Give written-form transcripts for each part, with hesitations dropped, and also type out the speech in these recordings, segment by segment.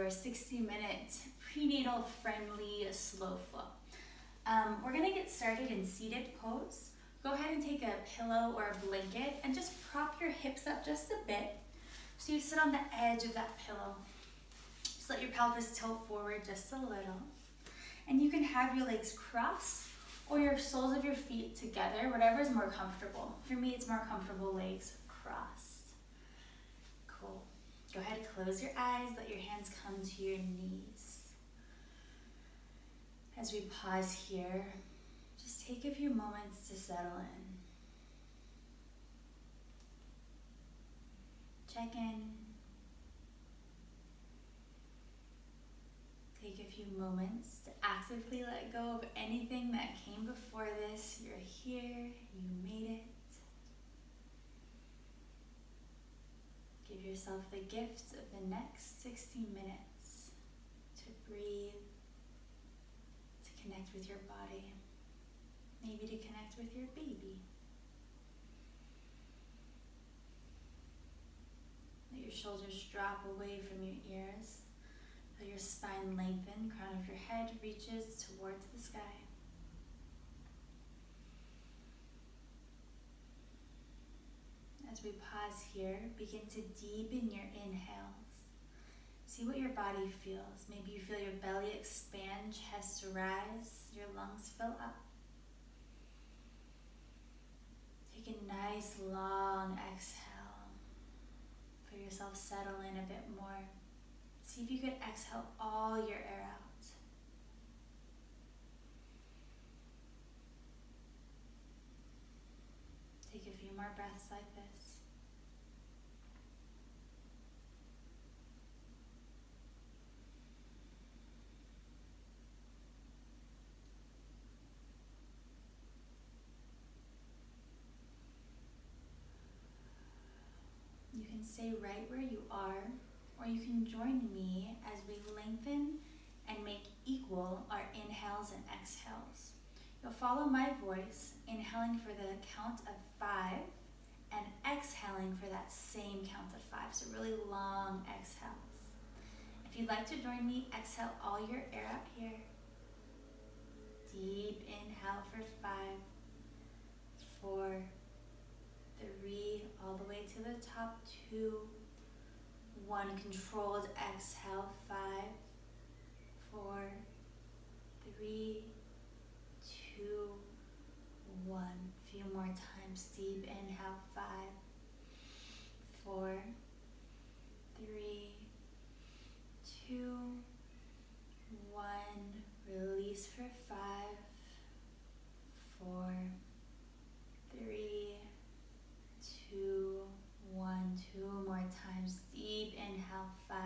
your 60-minute prenatal-friendly slow flow. We're gonna get started in seated pose. Go ahead and take a pillow or a blanket and just prop your hips up just a bit. So you sit on the edge of that pillow. Just let your pelvis tilt forward just a little. And you can have your legs crossed or your soles of your feet together, whatever is more comfortable. For me, it's more comfortable legs crossed. Cool. Go ahead, close your eyes, let your hands come to your knees. As we pause here, just take a few moments to settle in. Check in. Take a few moments to actively let go of anything that came before this. You're here, you made it. Give yourself the gift of the next 60 minutes to breathe, to connect with your body, maybe to connect with your baby. Let your shoulders drop away from your ears. Let your spine lengthen, crown of your head reaches towards the sky. As we pause here, begin to deepen your inhales. See what your body feels. Maybe you feel your belly expand, chest rise, your lungs fill up. Take a nice long exhale. Feel yourself settle in a bit more. See if you could exhale all your air out. Take a few more breaths like this. You can stay right where you are, or you can join me as we lengthen and make equal our inhales and exhales. You'll follow my voice, inhaling for the count of 5 and exhaling for that same count of 5. So really long exhales. If you'd like to join me, exhale all your air up here. Deep inhale for 5, 4, 3, all the way to the top, 2, 1, controlled exhale, 5, 4, 3, 2, 1. Few more times, deep inhale, 5, 4, 3, 2, 1. Release for 5, 4, 3, 2, 1. 2 more times. Deep inhale, 5,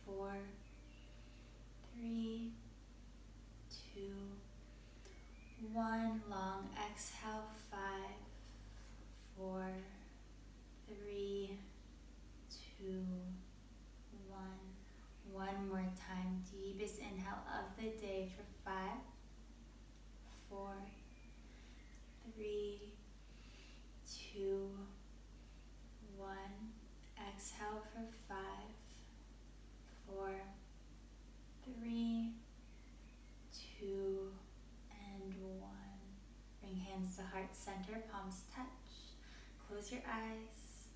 4, 3, 2, 1. Long exhale, 5, 4, 3, 2, 1. One more time. Deepest inhale of the day for 5, 4, 3, 2, 1. Exhale for 5, 4, 3, 2, and 1. Bring hands to heart center, palms touch. Close your eyes.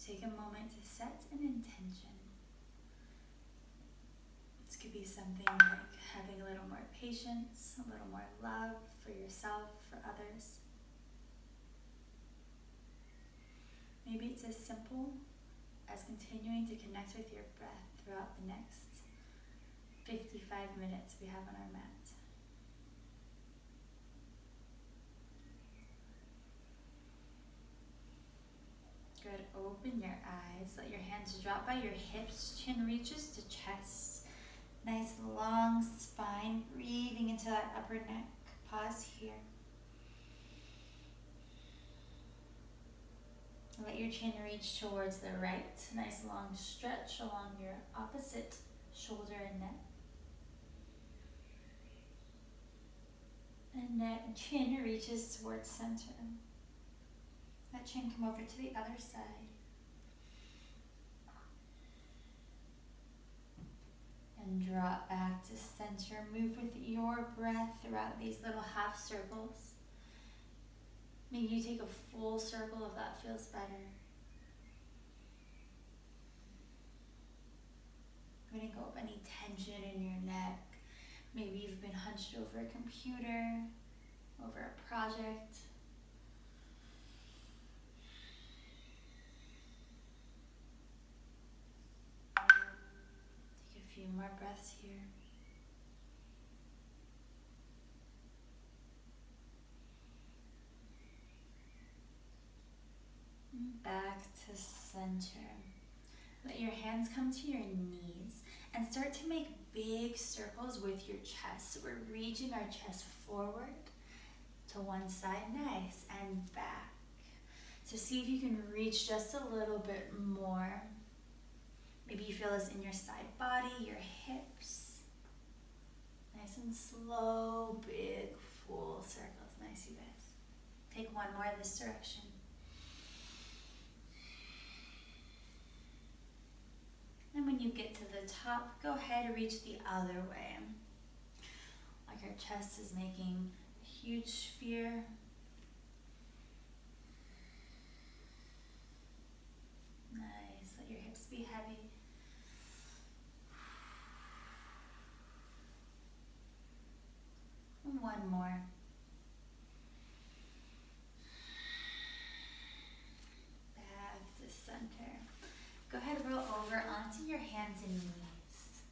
Take a moment to set an intention. This could be something like having a little more patience, a little more love for yourself, for others. Maybe it's as simple as continuing to connect with your breath throughout the next 55 minutes we have on our mat. Good, open your eyes, let your hands drop by your hips, chin reaches to chest. Nice long spine, breathing into that upper neck. Pause here. Let your chin reach towards the right. Nice long stretch along your opposite shoulder and neck. And chin reaches towards center. Let chin come over to the other side. drop back to center. Move with your breath throughout these little half circles. Maybe you take a full circle if that feels better. I'm going to go up any tension in your neck. Maybe you've been hunched over a computer, over a project. Take a few more breaths here. Back to center. Let your hands come to your knees and start to make big circles with your chest. So we're reaching our chest forward to one side, nice, and back. So see if you can reach just a little bit more. Maybe you feel this in your side body, your hips. Nice and slow, big, full circles. Nice, you guys. Take one more this direction. And when you get to the top, go ahead and reach the other way. Like our chest is making a huge sphere. Nice, let your hips be heavy. And one more. Back to center. Go ahead and roll over onto your hands and knees.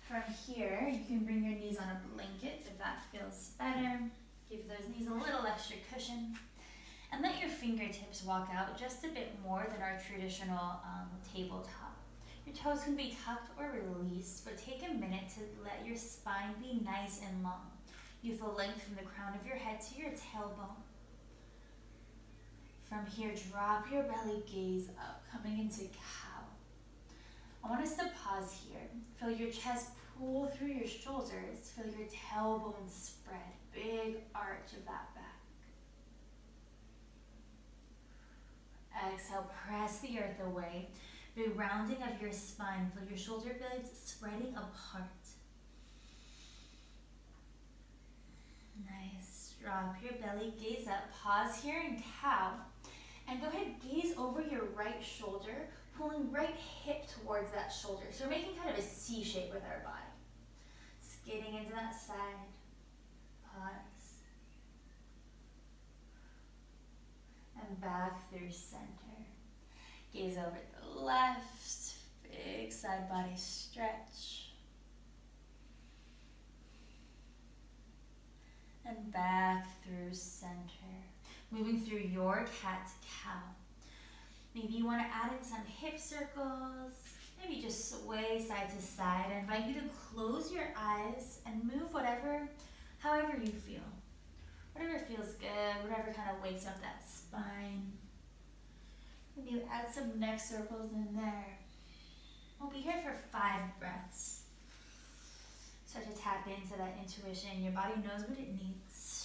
From here, you can bring your knees on a blanket if that feels better. Give those knees a little extra cushion. And let your fingertips walk out just a bit more than our traditional tabletop. Your toes can be tucked or released, but take a minute to let your spine be nice and long. You feel length from the crown of your head to your tailbone. From here, drop your belly, gaze up, coming into cow. I want us to pause here. Feel your chest pull through your shoulders. Feel your tailbone spread. Big arch of that back. Exhale, press the earth away. Big rounding of your spine. Feel your shoulder blades spreading apart. Nice. Drop your belly, gaze up. Pause here in cow. And go ahead, gaze over your right shoulder, pulling right hip towards that shoulder. So we're making kind of a C shape with our body. Skidding into that side. Pause. And back through center. Gaze over the left. Big side body stretch. And back through center. Moving through your cat-cow. Maybe you want to add in some hip circles. Maybe just sway side to side. I invite you to close your eyes and move however you feel. Whatever feels good, whatever kind of wakes up that spine. Maybe you add some neck circles in there. We'll be here for 5 breaths. Start to tap into that intuition. Your body knows what it needs.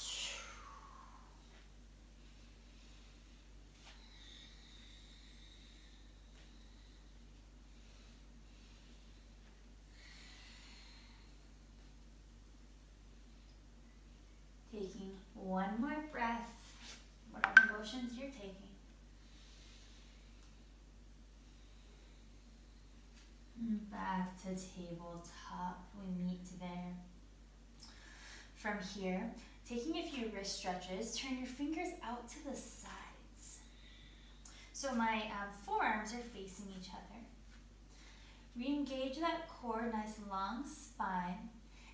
Taking one more breath, whatever motions you're taking. And back to tabletop, we meet there. From here, taking a few wrist stretches, turn your fingers out to the sides. So my forearms are facing each other. Re-engage that core, nice long spine.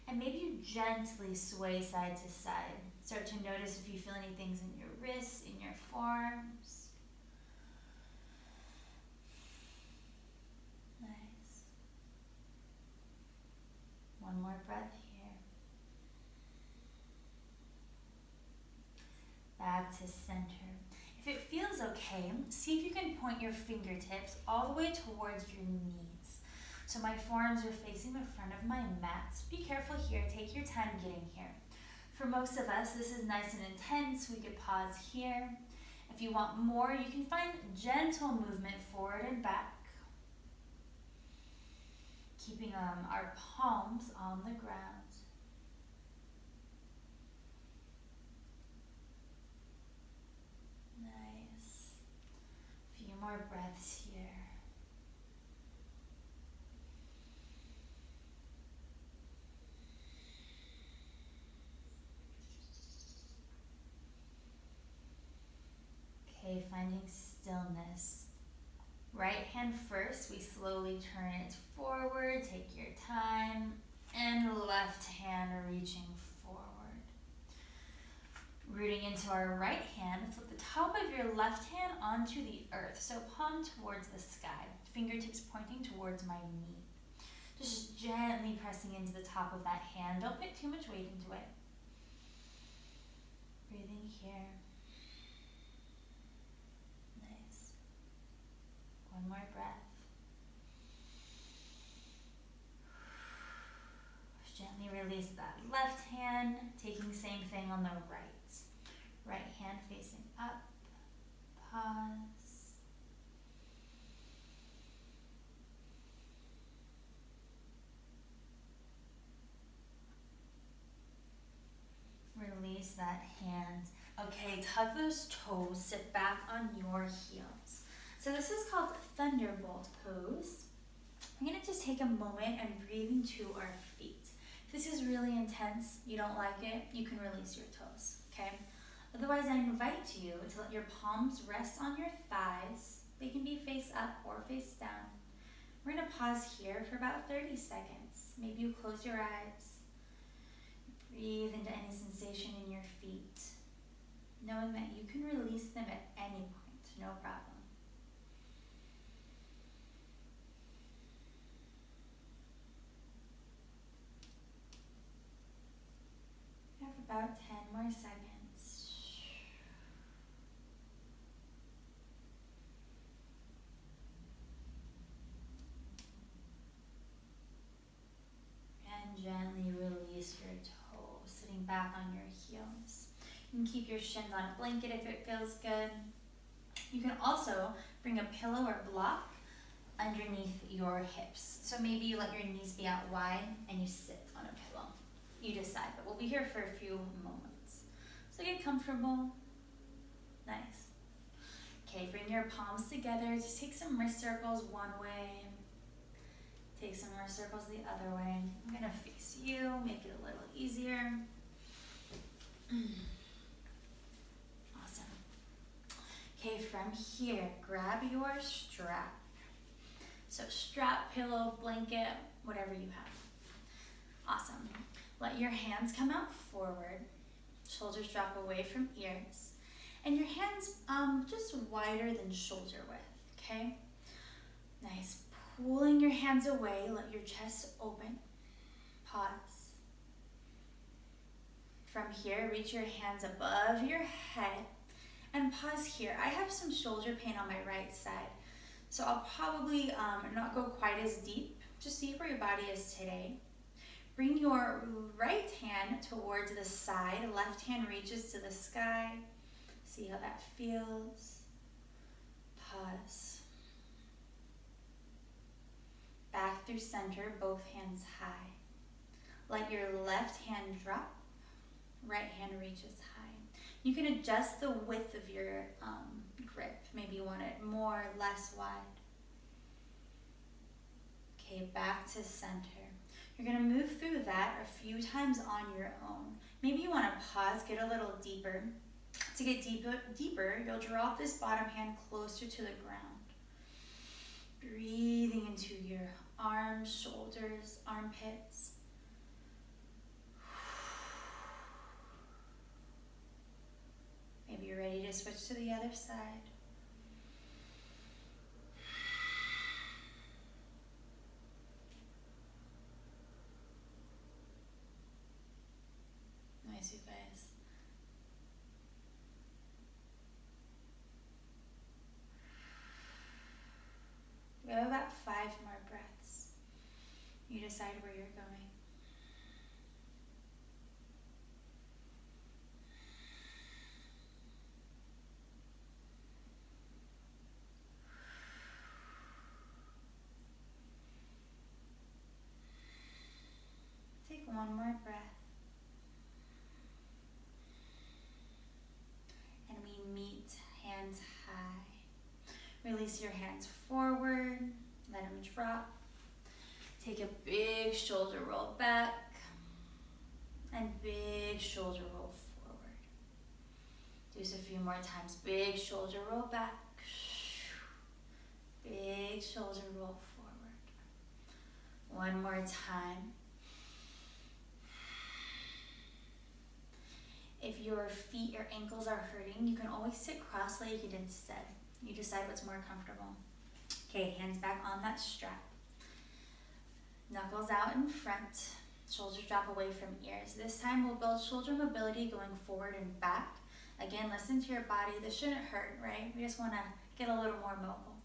And maybe you gently sway side to side. Start to notice if you feel any things in your wrists, in your forearms. Nice. One more breath here. Back to center. If it feels okay, see if you can point your fingertips all the way towards your knees. So my forearms are facing the front of my mat. Be careful here, take your time getting here. For most of us, this is nice and intense. We could pause here. If you want more, you can find gentle movement forward and back. keeping our palms on the ground. Nice. A few more breaths here. Okay, finding stillness. Right hand first, we slowly turn it forward, take your time, and left hand reaching forward. Rooting into our right hand, flip the top of your left hand onto the earth, so palm towards the sky, fingertips pointing towards my knee. Just gently pressing into the top of that hand, don't put too much weight into it. Breathing here. Nice. One more breath. Gently release that left hand, taking same thing on the right. Right hand facing up. Pause. Release that hand. Okay, tug those toes, sit back on your heels. So this is called Thunderbolt pose. I'm gonna just take a moment and breathe into our feet. If this is really intense, you don't like it, you can release your toes, okay? Otherwise, I invite you to let your palms rest on your thighs. They can be face up or face down. We're gonna pause here for about 30 seconds. Maybe you close your eyes. Breathe into any sensation in your feet, knowing that you can release them at any point, no problem. We have about 10 more seconds. And gently release your toes, sitting back on your heels. You can keep your shins on a blanket if it feels good. You can also bring a pillow or block underneath your hips. So maybe you let your knees be out wide and you sit on a pillow. You decide, but we'll be here for a few moments. So get comfortable. Nice. Okay, bring your palms together. Just take some wrist circles one way. Take some wrist circles the other way. I'm gonna face you, make it a little easier. Awesome. Okay, from here, grab your strap. So strap, pillow, blanket, whatever you have. Awesome. Let your hands come out forward. Shoulders drop away from ears. And your hands just wider than shoulder width, okay? Nice. Pulling your hands away, let your chest open. Pause. From here, reach your hands above your head and pause here. I have some shoulder pain on my right side, so I'll probably not go quite as deep. Just see where your body is today. Bring your right hand towards the side, left hand reaches to the sky. See how that feels. Pause. Back through center, both hands high. Let your left hand drop, right hand reaches high. You can adjust the width of your grip. Maybe you want it more, less wide. Okay, back to center. You're gonna move through that a few times on your own. Maybe you wanna pause, get a little deeper. To get deeper, you'll drop this bottom hand closer to the ground. Breathing into your arms, shoulders, armpits. Maybe you're ready to switch to the other side. Nice, you guys. We have about 5 more breaths. You decide where you're going. One more breath. And we meet hands high. Release your hands forward. Let them drop. Take a big shoulder roll back. And big shoulder roll forward. Do this a few more times. Big shoulder roll back. Big shoulder roll forward. One more time. If your feet or ankles are hurting, you can always sit cross-legged instead. You decide what's more comfortable. Okay, hands back on that strap. Knuckles out in front. Shoulders drop away from ears. This time we'll build shoulder mobility going forward and back. Again, listen to your body. This shouldn't hurt, right? We just want to get a little more mobile.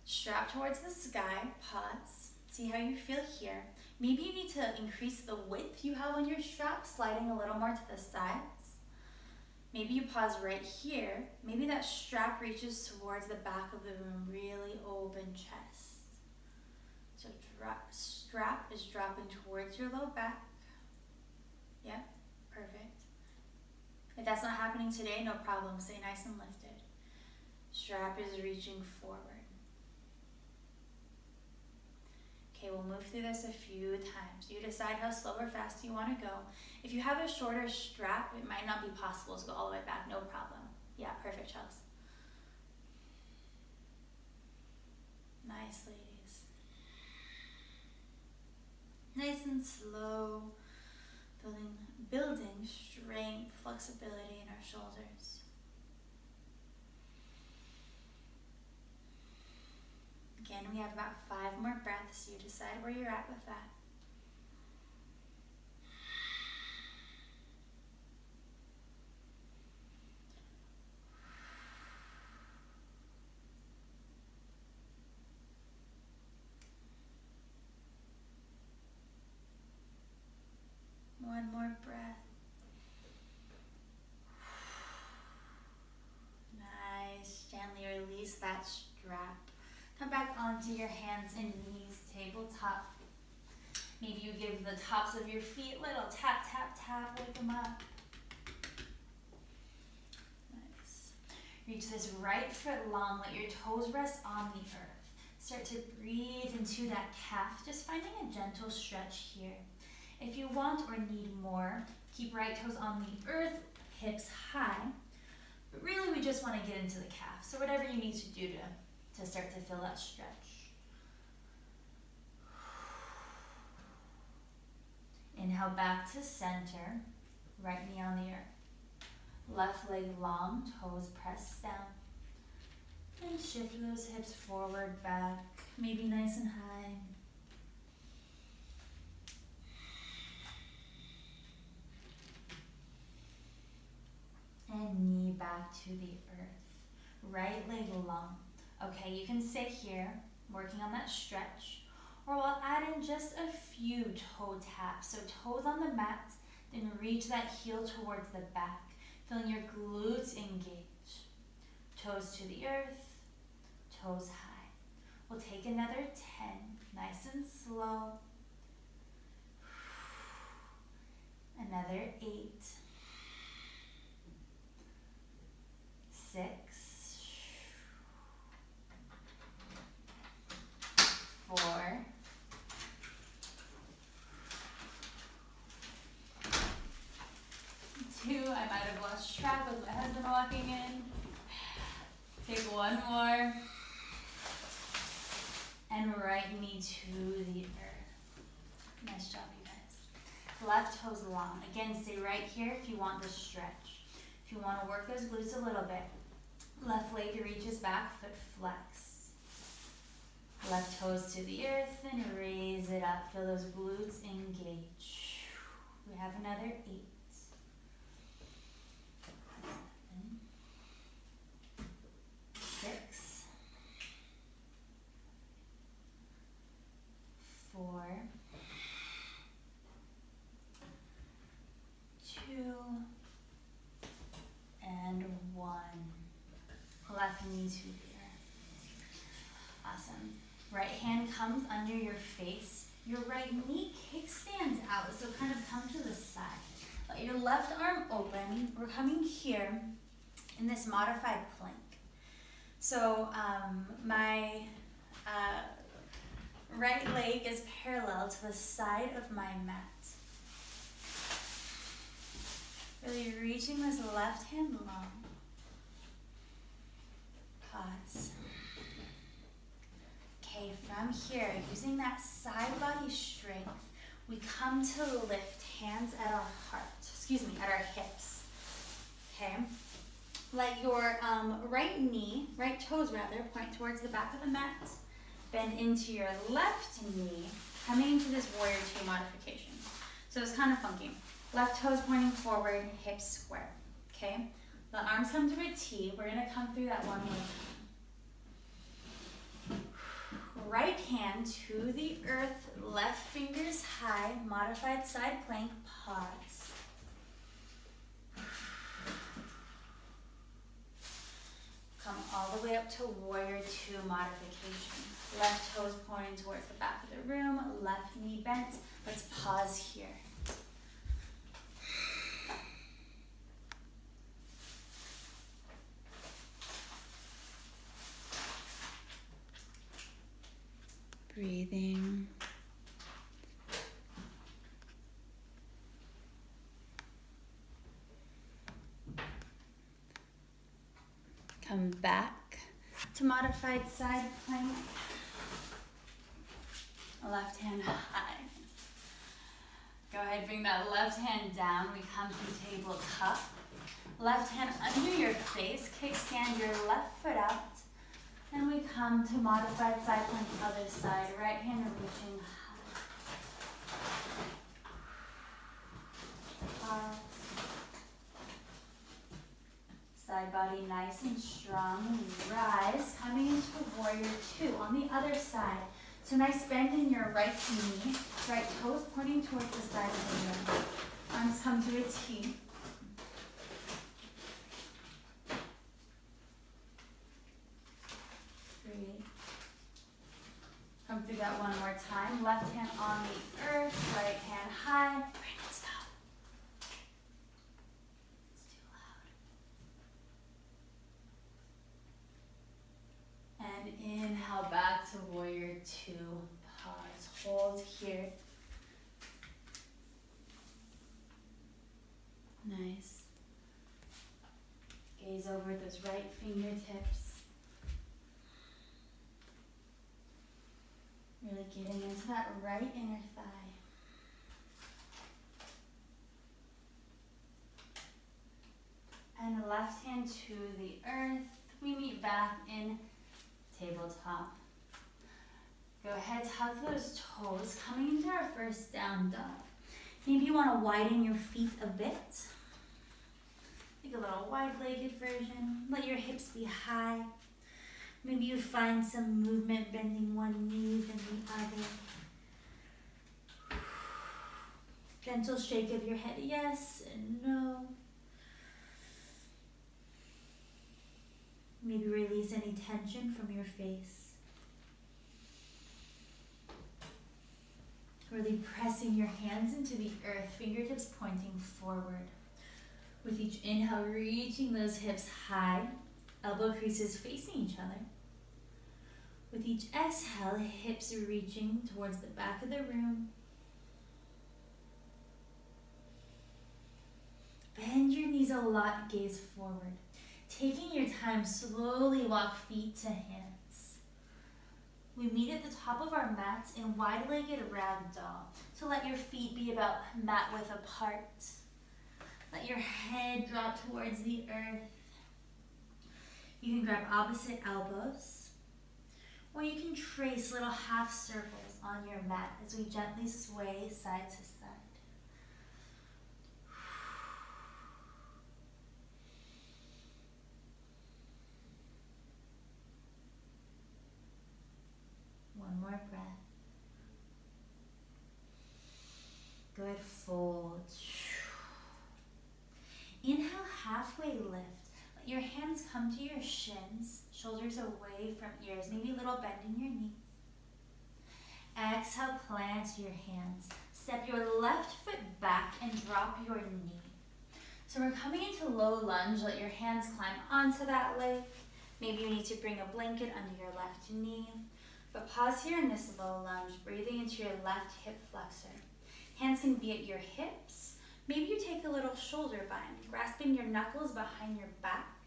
Strap towards the sky. Pause. See how you feel here. Maybe you need to increase the width you have on your strap, sliding a little more to the sides. Maybe you pause right here. Maybe that strap reaches towards the back of the room, really open chest. So strap is dropping towards your low back. Yeah, perfect. If that's not happening today, no problem. Stay nice and lifted. Strap is reaching forward. Okay, we'll move through this a few times. You decide how slow or fast you want to go. If you have a shorter strap, it might not be possible to go all the way back. No problem. Yeah, perfect, Chels. Nice, ladies. Nice and slow. Building strength, flexibility in our shoulders. Again, we have about 5 more breaths. You decide where you're at with that. One more breath. Nice. Gently release that strap. Come back onto your hands and knees, tabletop. Maybe you give the tops of your feet a little tap, tap, tap, wake them up. Nice. Reach this right foot long, let your toes rest on the earth. Start to breathe into that calf, just finding a gentle stretch here. If you want or need more, keep right toes on the earth, hips high. But really we just want to get into the calf. So whatever you need to do to start to feel that stretch. Inhale back to center, right knee on the earth. Left leg long, toes pressed down. And shift those hips forward, back, maybe nice and high. And knee back to the earth. Right leg long. Okay, you can stay here, working on that stretch, or we'll add in just a few toe taps. So toes on the mat, then reach that heel towards the back, feeling your glutes engage. Toes to the earth, toes high. We'll take another 10, nice and slow. Another 8, 6, 4, 2, I might have lost track with my husband walking in. Take one more. And right knee to the earth. Nice job, you guys. Left toes long. Again, stay right here if you want this stretch. If you want to work those glutes a little bit. Left leg reaches back, foot flex. Left toes to the earth and raise it up. Feel those glutes engage. We have another 8. 7, 6, 4, 2, and 1. Left knee to the earth. Awesome. Right hand comes under your face. Your right knee kickstands out, so kind of come to the side. Let your left arm open. We're coming here in this modified plank. So my right leg is parallel to the side of my mat. Really reaching this left hand long. Pause. Okay, from here, using that side body strength, we come to lift hands at our at our hips. Okay? Let your right toes rather, point towards the back of the mat. Bend into your left knee, coming into this warrior two modification. So it's kind of funky. Left toes pointing forward, hips square. Okay? The arms come to a T. We're gonna come through that one more time. Right hand to the earth, left fingers high, modified side plank, pause. Come all the way up to warrior two modification. Left toes pointing towards the back of the room, left knee bent. Let's pause here. Breathing. Come back to modified side plank. Left hand high. Go ahead, bring that left hand down. We come to tabletop. Left hand under your face. Kickstand your left foot out. And we come to modified side plank, other side. Right hand reaching high. Pause. Side body nice and strong. Rise, coming into warrior two on the other side. So nice bend in your right knee. Right toes pointing towards the side of the room. Arms come to a T. Breathe. Come through that one more time. Left hand on the earth, right hand high. Brandon, stop. It's too loud. And inhale back to warrior two. Pause. Hold here. Nice. Gaze over those right fingertips. Really getting into that right inner thigh. And left hand to the earth. We meet back in tabletop. Go ahead, tuck those toes, coming into our first down dog. Maybe you want to widen your feet a bit. Take a little wide-legged version. Let your hips be high. Maybe you find some movement bending one knee then the other. Gentle shake of your head, yes and no. Maybe release any tension from your face. Really pressing your hands into the earth, fingertips pointing forward. With each inhale, reaching those hips high, elbow creases facing each other. With each exhale, hips reaching towards the back of the room. Bend your knees a lot, gaze forward. Taking your time, slowly walk feet to hands. We meet at the top of our mats in wide-legged ragdoll. So let your feet be about mat width apart. Let your head drop towards the earth. You can grab opposite elbows, or you can trace little half circles on your mat as we gently sway side to side. One more breath. Good, fold. Inhale, halfway lift. Let your hands come to your shins, shoulders away from ears, maybe a little bend in your knees. Exhale, plant plant your hands. Step your left foot back and drop your knee. So we're coming into low lunge. Let your hands climb onto that leg. Maybe you need to bring a blanket under your left knee. But pause here in this low lunge, breathing into your left hip flexor. Hands can be at your hips. Maybe you take a little shoulder bind, grasping your knuckles behind your back.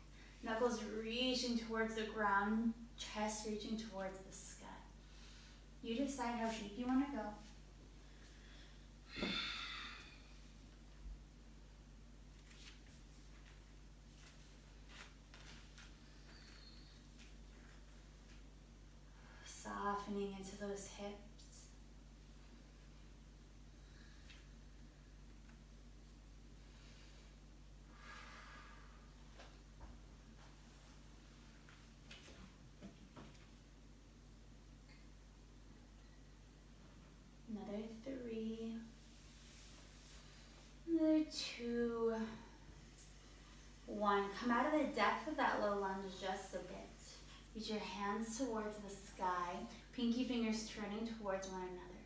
Knuckles reaching towards the ground, chest reaching towards the sky. You decide how deep you want to go. Softening into those hips. Another 3. Another 2. 1. Come out of the depth of that low lunge just a bit. Reach your hands towards the sky, pinky fingers turning towards one another.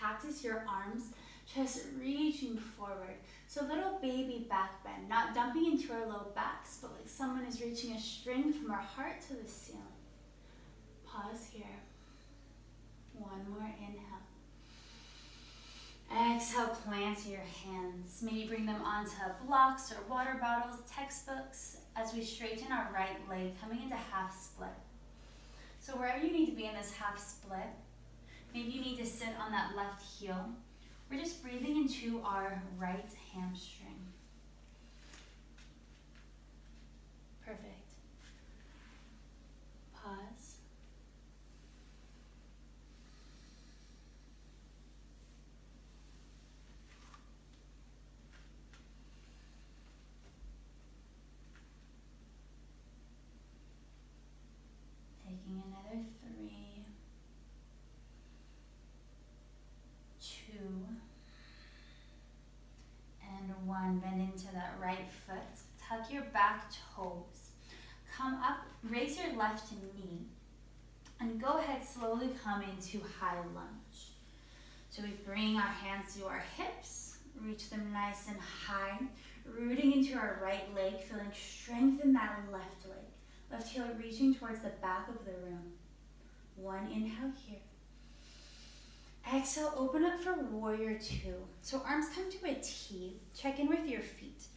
Cactus your arms, chest reaching forward. So little baby back bend, not dumping into our low backs, but like someone is reaching a string from our heart to the ceiling. Pause here. One more inhale. Exhale, plant your hands. Maybe bring them onto blocks or water bottles, textbooks, as we straighten our right leg, coming into half split. So wherever you need to be in this half split, maybe you need to sit on that left heel. We're just breathing into our right hamstring. Perfect. Pause. Taking another 3, 2, and 1. Bend into that right foot. Tuck your back toes. Come up, raise your left knee, and go ahead, slowly come into high lunge. So we bring our hands to our hips, reach them nice and high, rooting into our right leg, feeling strength in that left leg. Left heel reaching towards the back of the room. 1 inhale here. Exhale, open up for warrior 2. So arms come to a T. Check in with your feet.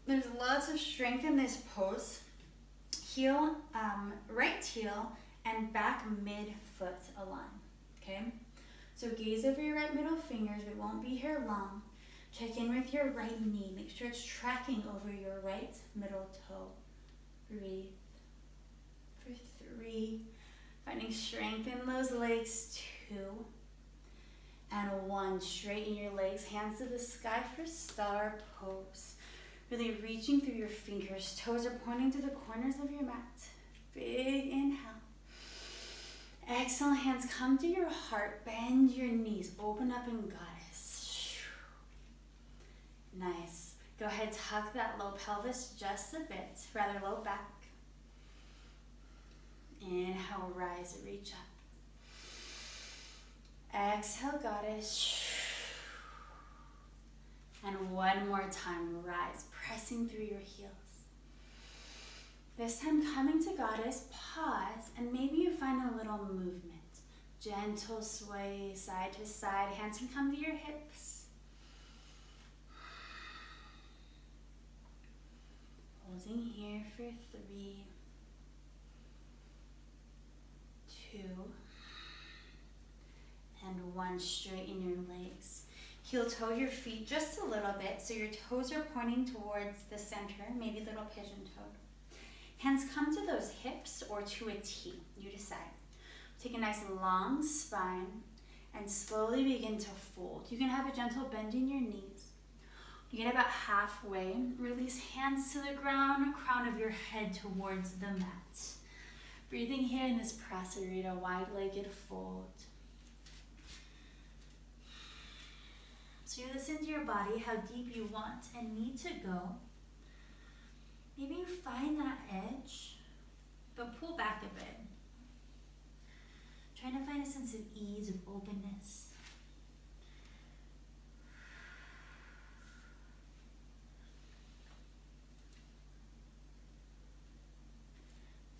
There's lots of strength in this pose. Heel, right heel, and back mid-foot align, okay? So gaze over your right middle fingers. We won't be here long. Check in with your right knee. Make sure it's tracking over your right middle toe. Breathe. For 3, finding strength in those legs. 2, and 1. Straighten your legs, hands to the sky for star pose. Really reaching through your fingers. Toes are pointing to the corners of your mat. Big inhale. Exhale, hands come to your heart. Bend your knees. Open up in goddess. Nice. Go ahead, tuck that low pelvis just a bit, rather low back. Inhale, rise, reach up. Exhale, goddess. And 1 more time, rise, pressing through your heels. This time coming to goddess, pause, and maybe you find a little movement. Gentle sway side to side, hands can come to your hips. Holding here for 3, 2, and 1. Straighten your legs. Heel toe your feet just a little bit so your toes are pointing towards the center, maybe little pigeon toe. Hands come to those hips or to a T, you decide. Take a nice long spine and slowly begin to fold. You can have a gentle bend in your knees. You get about halfway, release hands to the ground, crown of your head towards the mat. Breathing here in this Prasarita, wide-legged fold. So you listen to your body, how deep you want and need to go. Maybe you find that edge, but pull back a bit. Trying to find a sense of ease, of openness.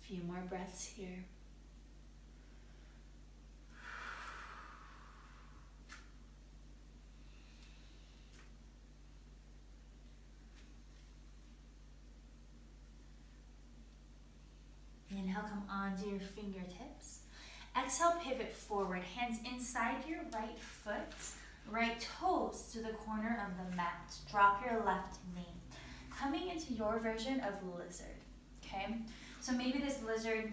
Few more breaths here. Inhale, come onto your fingertips. Exhale, pivot forward. Hands inside your right foot, right toes to the corner of the mat. Drop your left knee. Coming into your version of lizard, okay? So maybe this lizard,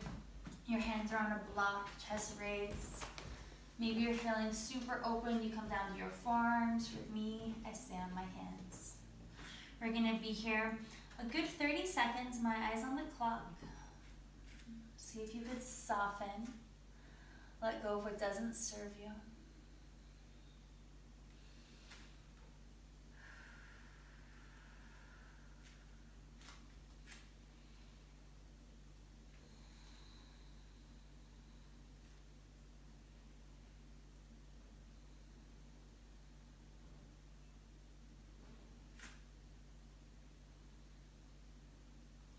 your hands are on a block, chest raised. Maybe you're feeling super open, you come down to your forearms. For me, I stay on my hands. We're gonna be here a good 30 seconds, my eyes on the clock. See if you could soften, let go of what doesn't serve you.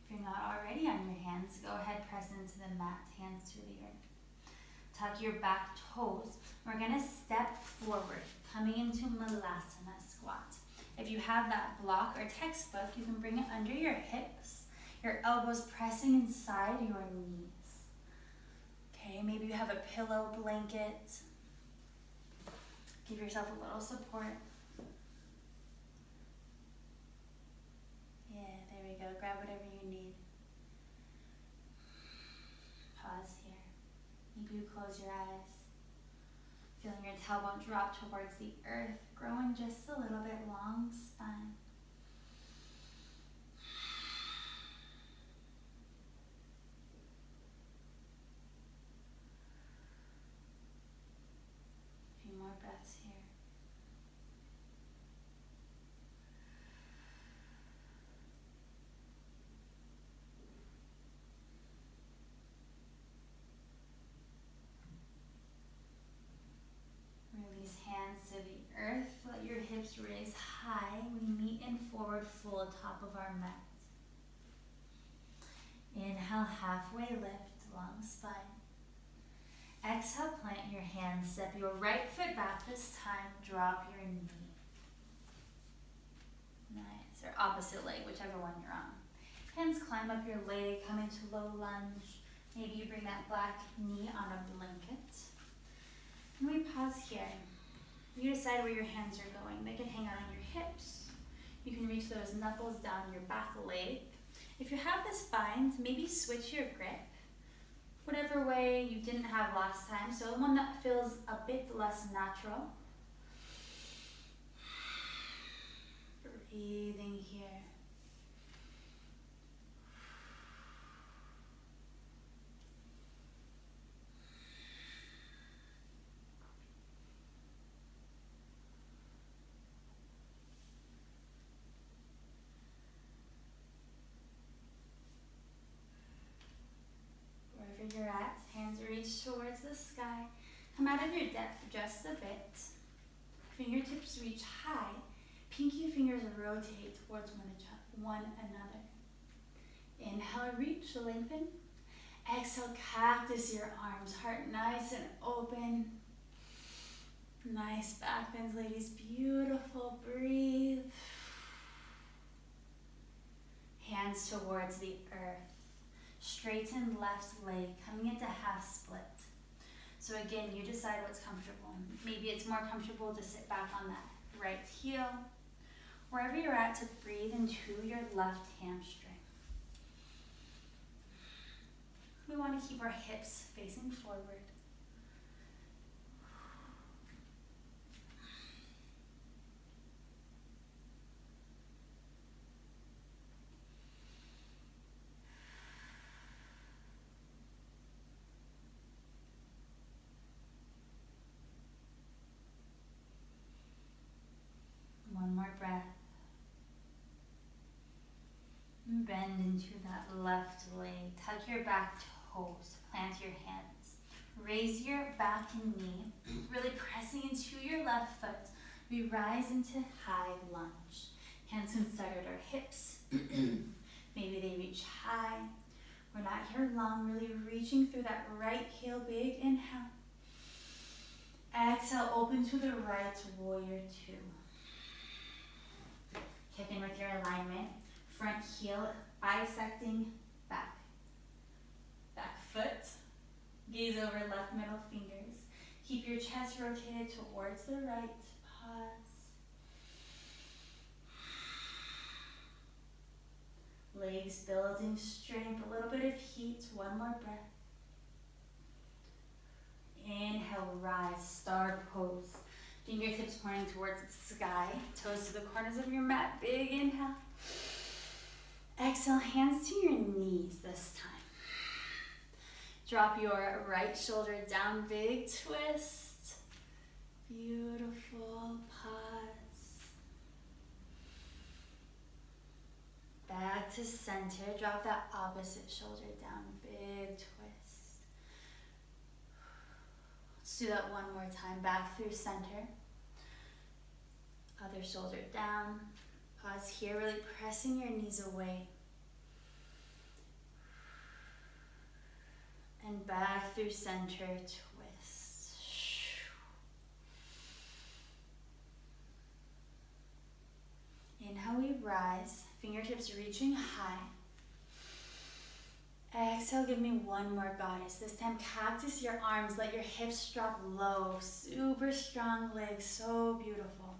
If you're not already on your hands, go ahead, press into the mat, hands to the earth. Tuck your back toes. We're gonna step forward, coming into Malasana squat. If you have that block or textbook, you can bring it under your hips, your elbows pressing inside your knees. Okay, maybe you have a pillow, blanket. Give yourself a little support. Yeah, there we go. Grab whatever you need. Pause here. Maybe you close your eyes. Feeling your tailbone drop towards the earth, growing just a little bit long spine. A few more breaths here. Release hands to the earth. Let your hips raise high. We meet in forward fold, top of our mat. Inhale, halfway lift, long spine. Exhale, plant your hands. Step your right foot back this time. Drop your knee. Nice. Or opposite leg, whichever one you're on. Hands climb up your leg, come into low lunge. Maybe you bring that back knee on a blanket. And we pause here. You decide where your hands are going. They can hang out on your hips. You can reach those knuckles down your back leg. If you have this bind, maybe switch your grip. Whatever way you didn't have last time. So one that feels a bit less natural. Breathing here. Wherever you're at, hands reach towards the sky. Come out of your depth just a bit. Fingertips reach high. Pinky fingers rotate towards one another. Inhale, reach, lengthen. Exhale, cactus your arms, heart nice and open. Nice back bends, ladies, beautiful. Breathe. Hands towards the earth. Straighten left leg, coming into half split. So again, you decide what's comfortable. Maybe it's more comfortable to sit back on that right heel. Wherever you're at, to breathe into your left hamstring. We want to keep our hips facing forward. One more breath. And bend into that left leg. Tuck your back toes. Plant your hands. Raise your back and knee. Really pressing into your left foot. We rise into high lunge. Hands can start at our hips. Maybe they reach high. We're not here long, really reaching through that right heel, big inhale. Exhale, open to the right, warrior two. Check in with your alignment. Front heel bisecting back. Back foot, gaze over left middle fingers. Keep your chest rotated towards the right. Pause. Legs building strength, a little bit of heat. One more breath. Inhale, rise, star pose. Fingertips pointing towards the sky. Toes to the corners of your mat. Big inhale. Exhale, hands to your knees this time. Drop your right shoulder down, big twist. Beautiful, pause. Back to center, drop that opposite shoulder down, big twist. Let's do that one more time, back through center. Other shoulder down. Pause here, really pressing your knees away. And back through center, twist. Inhale, we rise, fingertips reaching high. Exhale, give me one more, goddess. This time, cactus your arms, let your hips drop low. Super strong legs, so beautiful.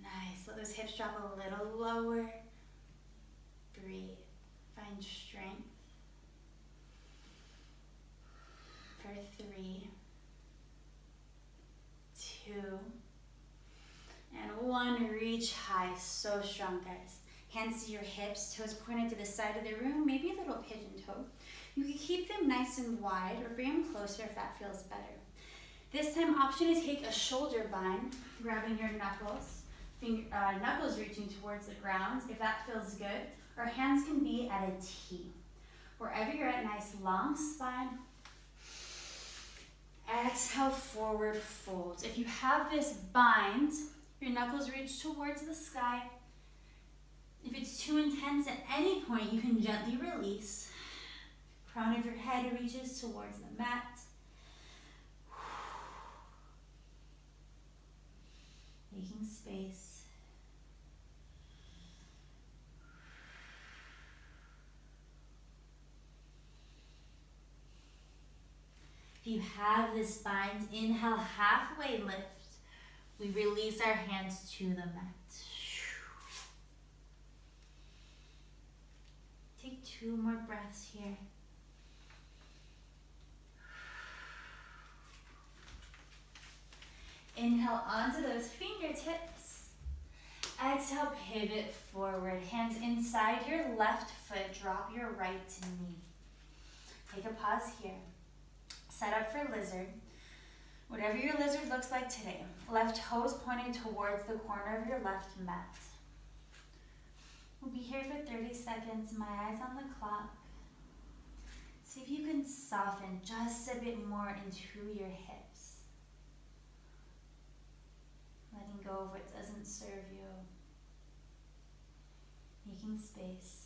Nice, let those hips drop a little lower. Breathe, find strength. For 3, 2, and 1. Reach high, so strong, guys. Hands to your hips, toes pointed to the side of the room, maybe a little pigeon toe. You can keep them nice and wide or bring them closer if that feels better. This time, option to take a shoulder bind, grabbing your knuckles, knuckles reaching towards the ground if that feels good, or hands can be at a T. Wherever you're at, nice long spine. Exhale, forward fold. If you have this bind, your knuckles reach towards the sky. If it's too intense at any point, you can gently release. Crown of your head reaches towards the mat. Making space. If you have this bind, inhale, halfway lift. We release our hands to the mat. Take 2 more breaths here. Inhale onto those fingertips. Exhale, pivot forward. Hands inside your left foot. Drop your right knee. Take a pause here. Set up for lizard. Whatever your lizard looks like today. Left toes pointing towards the corner of your left mat. We'll be here for 30 seconds. My eyes on the clock. See if you can soften just a bit more into your hips. Letting go of what doesn't serve you. Making space.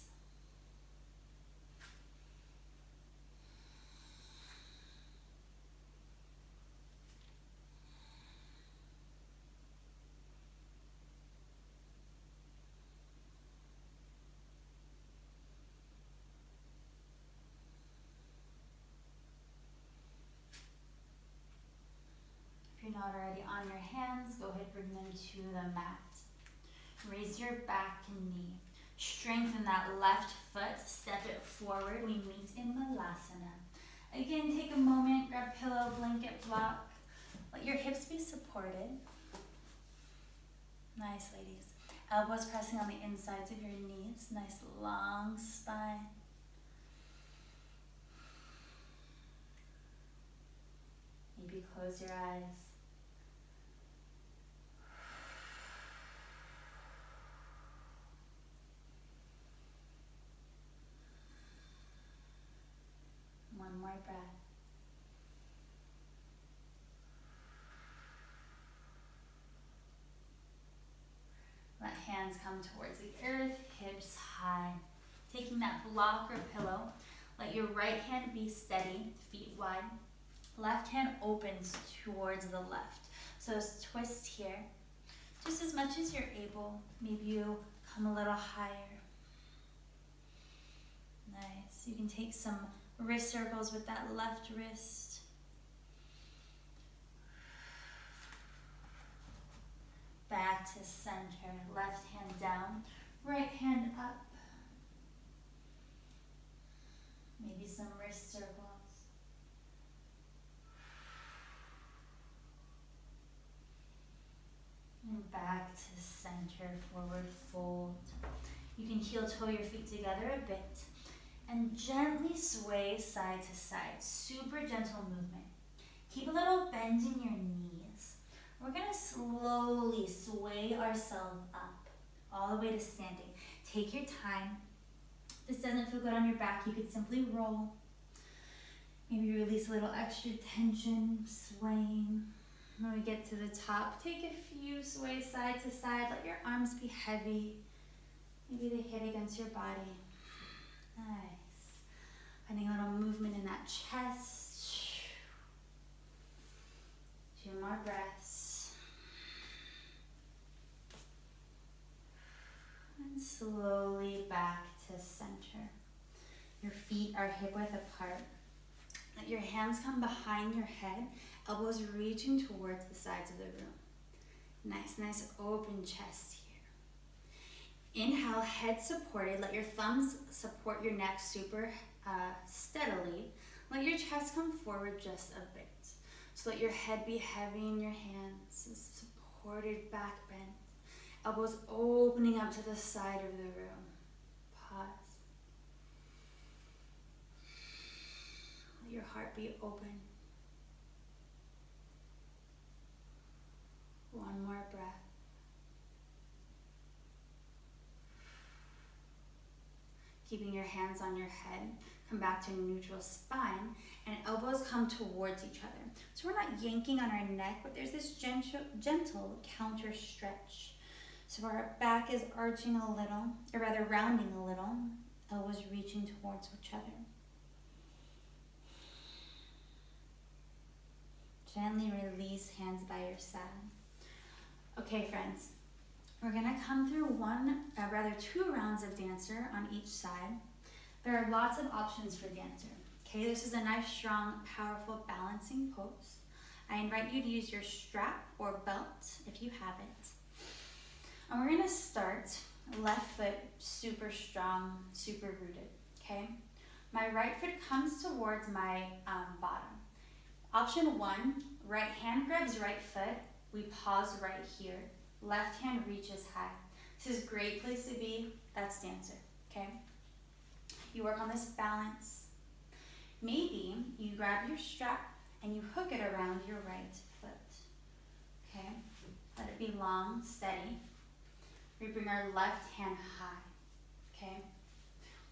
If you're not already on your hands, go ahead, bring them to the mat. Raise your back knee. Strengthen that left foot, step it forward. We meet in Malasana. Again, take a moment, grab pillow, blanket, block. Let your hips be supported. Nice, ladies. Elbows pressing on the insides of your knees. Nice long spine. Maybe close your eyes. One more breath. Let hands come towards the earth, hips high. Taking that block or pillow, Let your right hand be steady, feet wide. Left hand opens towards the left. So twist here, just as much as you're able. Maybe you come a little higher. Nice. You can take some wrist circles with that left wrist. Back to center. Left hand down, right hand up. Maybe some wrist circles. And back to center, forward fold. You can heel toe your feet together a bit and gently sway side to side. Super gentle movement. Keep a little bend in your knees. We're gonna slowly sway ourselves up all the way to standing. Take your time. If this doesn't feel good on your back, you could simply roll. Maybe release a little extra tension, swaying. When we get to the top, take a few sways side to side. Let your arms be heavy. Maybe they hit against your body. Nice. Finding a little movement in that chest. 2 more breaths. And slowly back to center. Your feet are hip width apart. Let your hands come behind your head, elbows reaching towards the sides of the room. Nice open chest here. Inhale, head supported. Let your thumbs support your neck super steadily. Let your chest come forward just a bit. So let your head be heavy in your hands, supported back bend. Elbows opening up to the side of the room. Pause. Let your heart be open. 1 more breath. Keeping your hands on your head, come back to neutral spine, and elbows come towards each other. So we're not yanking on our neck, but there's this gentle counter stretch. So our back is arching a little, or rather rounding a little, elbows reaching towards each other. Gently release hands by your side. Okay, friends, we're gonna come through 2 rounds of dancer on each side. There are lots of options for dancer. Okay, this is a nice, strong, powerful balancing pose. I invite you to use your strap or belt if you have it. And we're gonna start left foot super strong, super rooted, okay? My right foot comes towards my bottom. Option 1, right hand grabs right foot. We pause right here. Left hand reaches high. This is a great place to be. That's dancer, okay? You work on this balance. Maybe you grab your strap and you hook it around your right foot, okay? Let it be long, steady. We bring our left hand high, okay?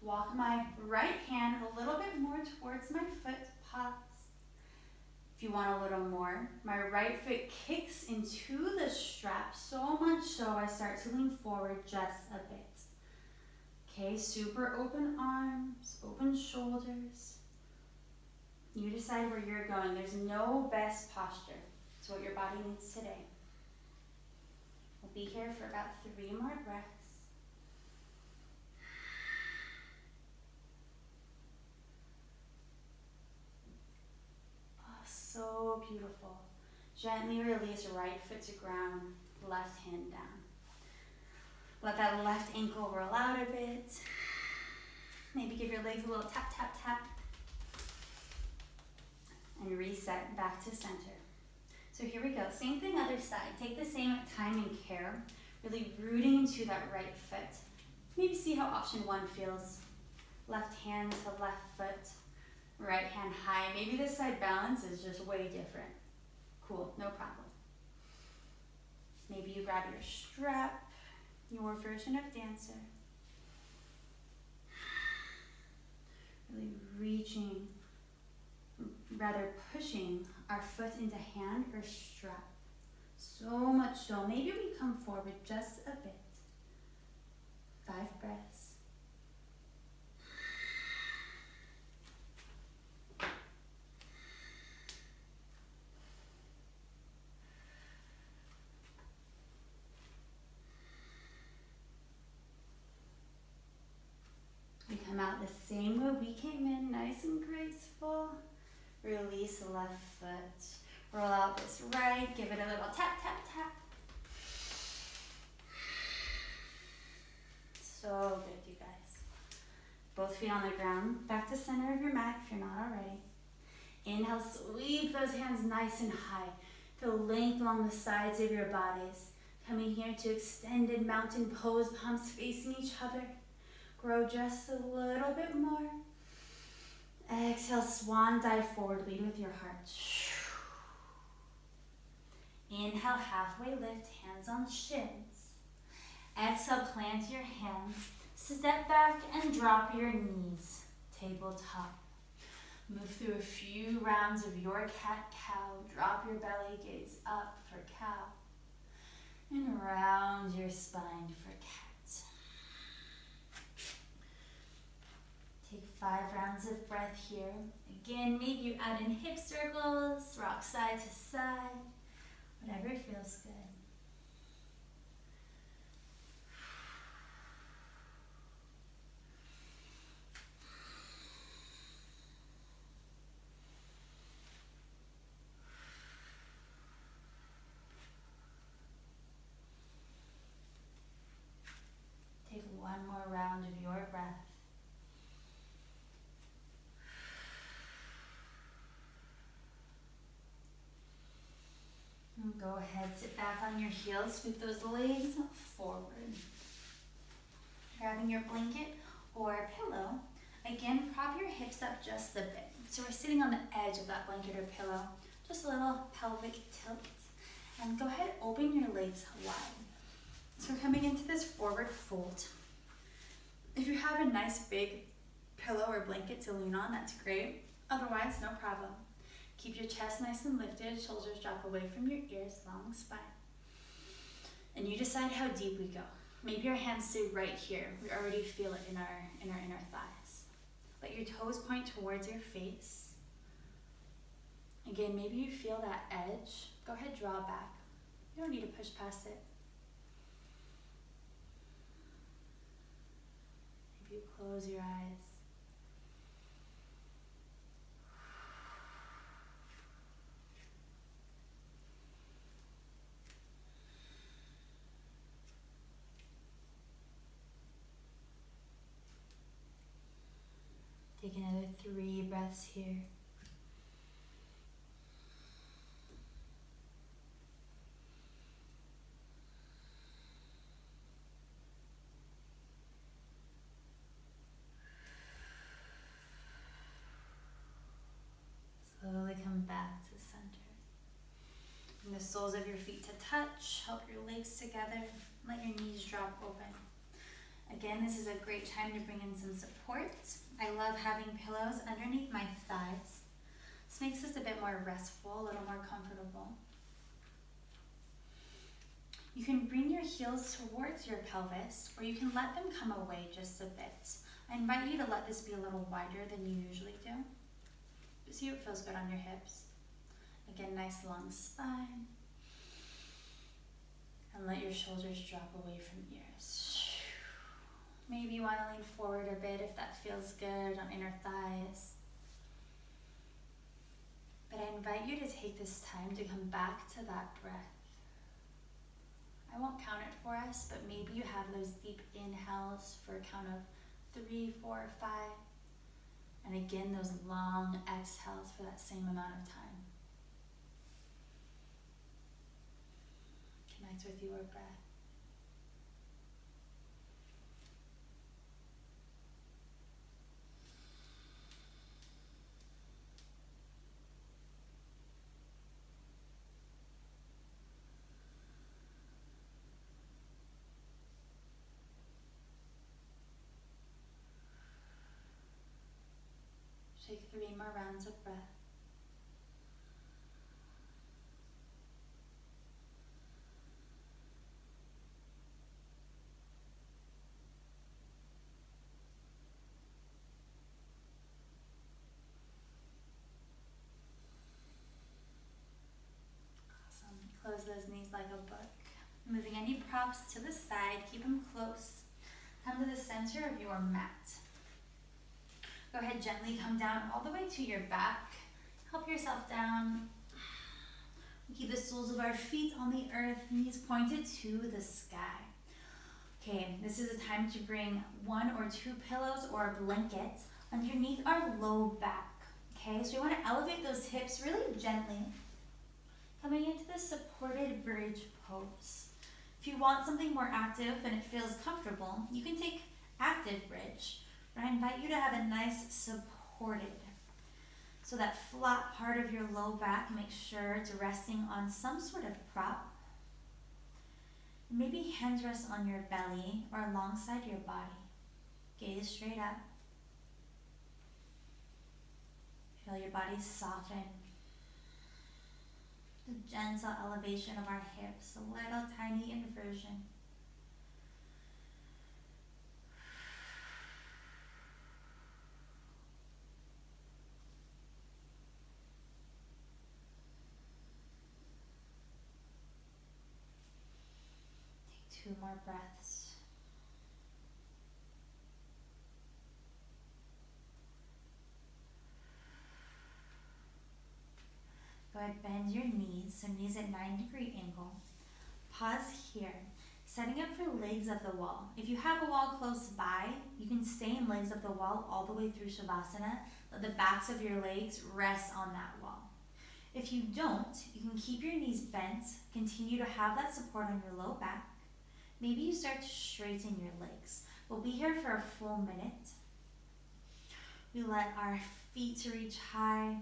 Walk my right hand a little bit more towards my foot, pause. If you want a little more, my right foot kicks into the strap so much so I start to lean forward just a bit. Okay, super open arms, open shoulders. You decide where you're going. There's no best posture. It's what your body needs today. We'll be here for about 3 more breaths. So beautiful. Gently release right foot to ground, left hand down. Let that left ankle roll out a bit. Maybe give your legs a little tap, tap, tap. And reset back to center. So here we go. Same thing other side. Take the same time and care, really rooting into that right foot. Maybe see how option 1 feels. Left hand to left foot. Right hand high. Maybe this side balance is just way different. Cool, no problem. Maybe you grab your strap, your version of dancer. Really reaching, rather pushing our foot into hand or strap. So much so, maybe we come forward just a bit. 5 breaths. nice and graceful. Release the left foot. Roll out this right, give it a little tap, tap, tap. So good, you guys. Both feet on the ground. Back to center of your mat if you're not already. Inhale, sweep those hands nice and high. Feel length along the sides of your bodies. Coming here to extended mountain pose, palms facing each other. Grow just a little bit more. Exhale, swan dive forward, lead with your heart. Inhale, halfway lift, hands on shins. Exhale, plant your hands. Step back and drop your knees. Tabletop. Move through a few rounds of your cat-cow. Drop your belly, gaze up for cow. And round your spine for cat. Take 5 rounds of breath here. Again, maybe you add in hip circles, rock side to side, whatever feels good. Take one more round of your breath. And go ahead, sit back on your heels, scoot those legs forward. Grabbing your blanket or pillow. Again, prop your hips up just a bit. So we're sitting on the edge of that blanket or pillow. Just a little pelvic tilt. And go ahead, open your legs wide. So we're coming into this forward fold. If you have a nice big pillow or blanket to lean on, that's great. Otherwise, no problem. Keep your chest nice and lifted, shoulders drop away from your ears, long spine. And you decide how deep we go. Maybe your hands stay right here. We already feel it in our inner thighs. Let your toes point towards your face. Again, maybe you feel that edge. Go ahead, draw back. You don't need to push past it. Maybe you close your eyes. Take another 3 breaths here. Slowly come back to center. Bring the soles of your feet to touch. Help your legs together. Let your knees drop open. Again, this is a great time to bring in some support. I love having pillows underneath my thighs. This makes us a bit more restful, a little more comfortable. You can bring your heels towards your pelvis, or you can let them come away just a bit. I invite you to let this be a little wider than you usually do. See what feels good on your hips. Again, nice long spine. And let your shoulders drop away from ears. Maybe you want to lean forward a bit if that feels good on inner thighs. But I invite you to take this time to come back to that breath. I won't count it for us, but maybe you have those deep inhales for a count of 3, 4, 5. And again, those long exhales for that same amount of time. Connect with your breath. Take 3 more rounds of breath. Awesome. Close those knees like a book. Moving any props to the side, keep them close. Come to the center of your mat. Go ahead, gently come down all the way to your back. Help yourself down. Keep the soles of our feet on the earth, knees pointed to the sky. Okay, this is a time to bring 1 or 2 pillows or a blanket underneath our low back. Okay, so we want to elevate those hips really gently, coming into the supported bridge pose. If you want something more active and it feels comfortable, you can take active bridge, but I invite you to have a nice supported. So that flat part of your low back, make sure it's resting on some sort of prop. Maybe hands rest on your belly or alongside your body. Gaze straight up. Feel your body soften. The gentle elevation of our hips, a little tiny inversion. Take 2 more breaths. Go ahead, bend your knees, so knees at 90-degree angle. Pause here, setting up for legs of the wall. If you have a wall close by, you can stay in legs of the wall all the way through Shavasana. Let the backs of your legs rest on that wall. If you don't, you can keep your knees bent, continue to have that support on your low back. Maybe you start to straighten your legs. We'll be here for a full minute. We let our feet reach high.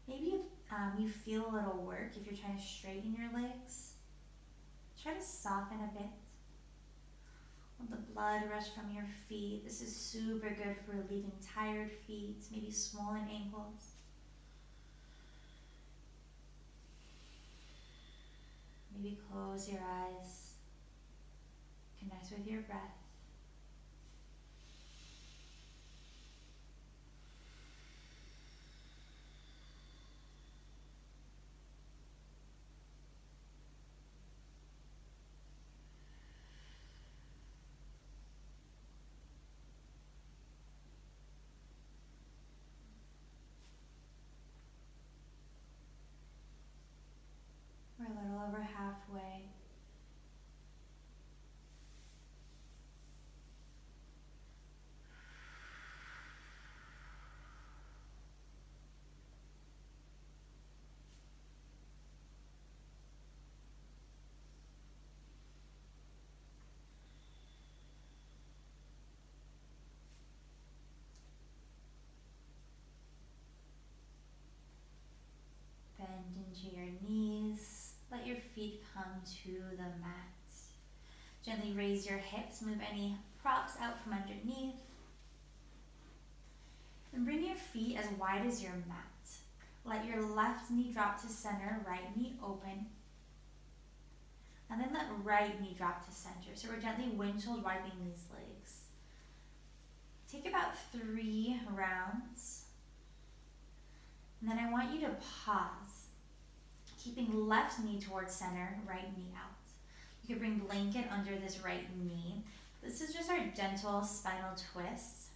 Maybe you feel a little work if you're trying to straighten your legs. Try to soften a bit. Let the blood rush from your feet. This is super good for relieving tired feet, maybe swollen ankles. Maybe close your eyes. Connect with your breath. We're a little over halfway. Bend into your knees. Let your feet come to the mat. Gently raise your hips. Move any props out from underneath. And bring your feet as wide as your mat. Let your left knee drop to center, right knee open. And then let right knee drop to center. So we're gently windshield wiping these legs. Take about 3 rounds. And then I want you to pause, keeping left knee towards center, right knee out. You can bring blanket under this right knee. This is just our gentle spinal twist.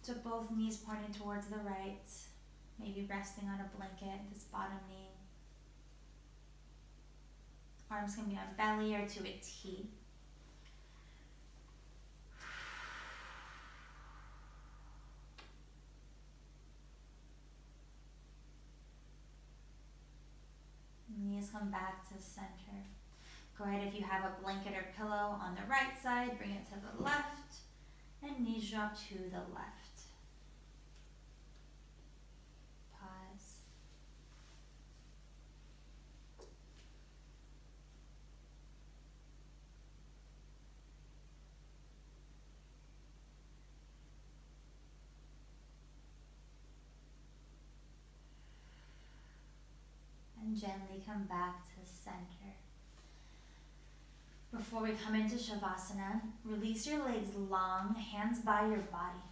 So both knees pointing towards the right, maybe resting on a blanket, this bottom knee. Arms can be on belly or to a T. Knees come back to center. Go ahead, if you have a blanket or pillow on the right side, bring it to the left, and knees drop to the left. Pause. And gently come back to center. Before we come into Shavasana, release your legs long, hands by your body.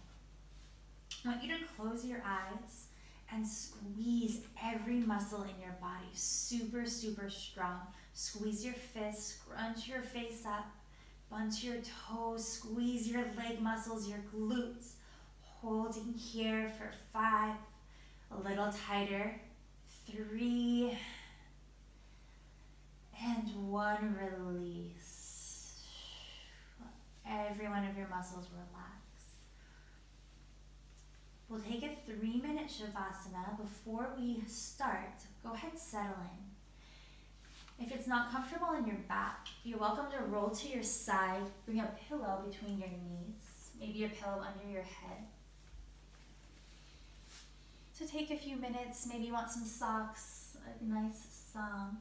I want you to close your eyes and squeeze every muscle in your body, super, super strong. Squeeze your fists, scrunch your face up, Bunch your toes, squeeze your leg muscles, your glutes. Holding here for 5, a little tighter, 3, and 1, release. Let every one of your muscles relax. We'll take a 3-minute Shavasana. Before we start, go ahead, settle in. If it's not comfortable in your back, you're welcome to roll to your side, bring a pillow between your knees, maybe a pillow under your head. So take a few minutes, maybe you want some socks, a nice song.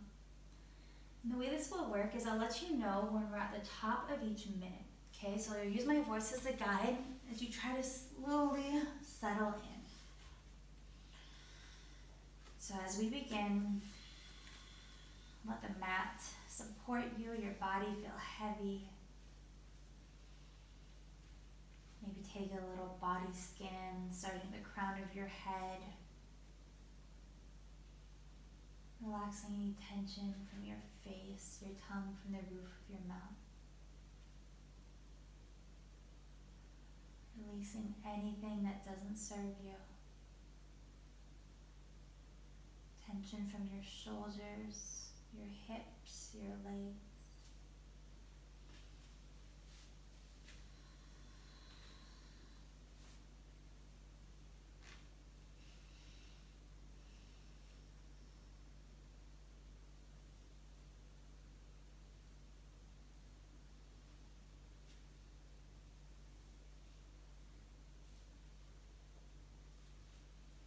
And the way this will work is I'll let you know when we're at the top of each minute. Okay, so I'll use my voice as a guide as you try to slowly settle in. So as we begin, let the mat support you, your body feel heavy. Maybe take a little body scan, starting at the crown of your head. Relaxing any tension from your face, your tongue from the roof of your mouth. Releasing anything that doesn't serve you. Tension from your shoulders, your hips, your legs.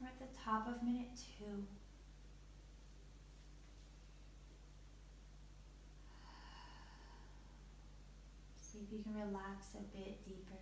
We're at the top of minute 2. See if you can relax a bit deeper.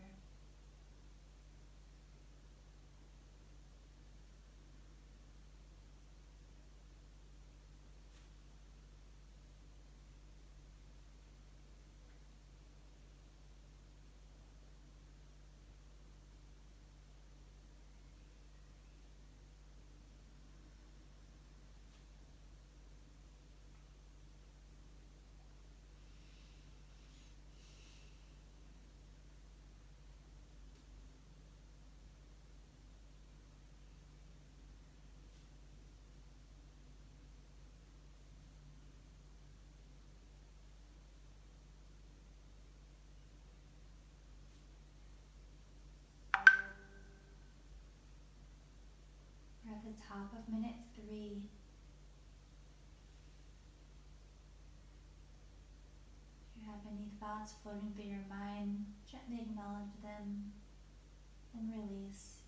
We're at the top of minute 3. If you have any thoughts floating through your mind, gently acknowledge them and release.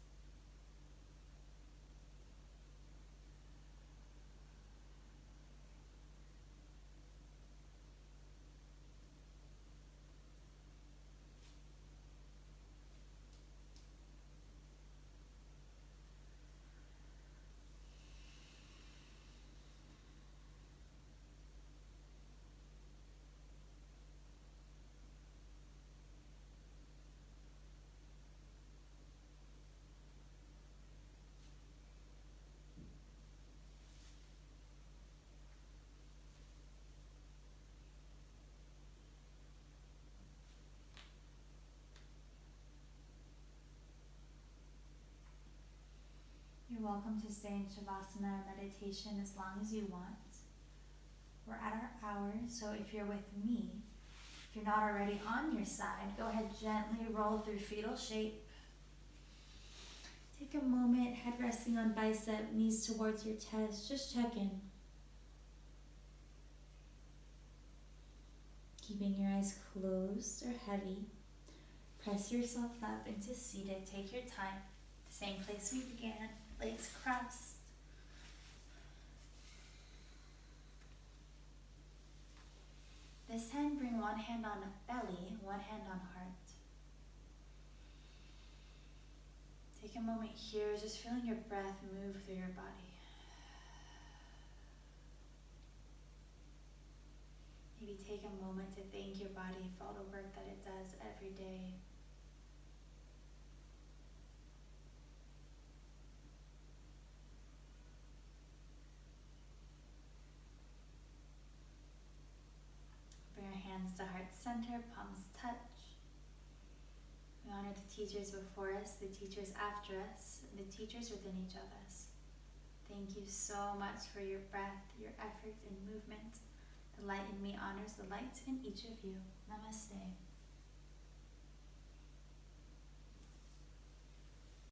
You're welcome to stay in Shavasana or meditation as long as you want. We're at our hour, so if you're with me, if you're not already on your side, go ahead, gently roll through fetal shape. Take a moment, head resting on bicep, knees towards your chest. Just check in. Keeping your eyes closed or heavy. Press yourself up into seated. Take your time. Same place we began. Legs crossed. This time, bring one hand on belly, one hand on heart. Take a moment here, just feeling your breath move through your body. Maybe take a moment to thank your body for all the work that it does every day. Bring your hands to heart center, palms touch. We honor the teachers before us, the teachers after us, and the teachers within each of us. Thank you so much for your breath, your effort, and movement. The light in me honors the light in each of you. Namaste.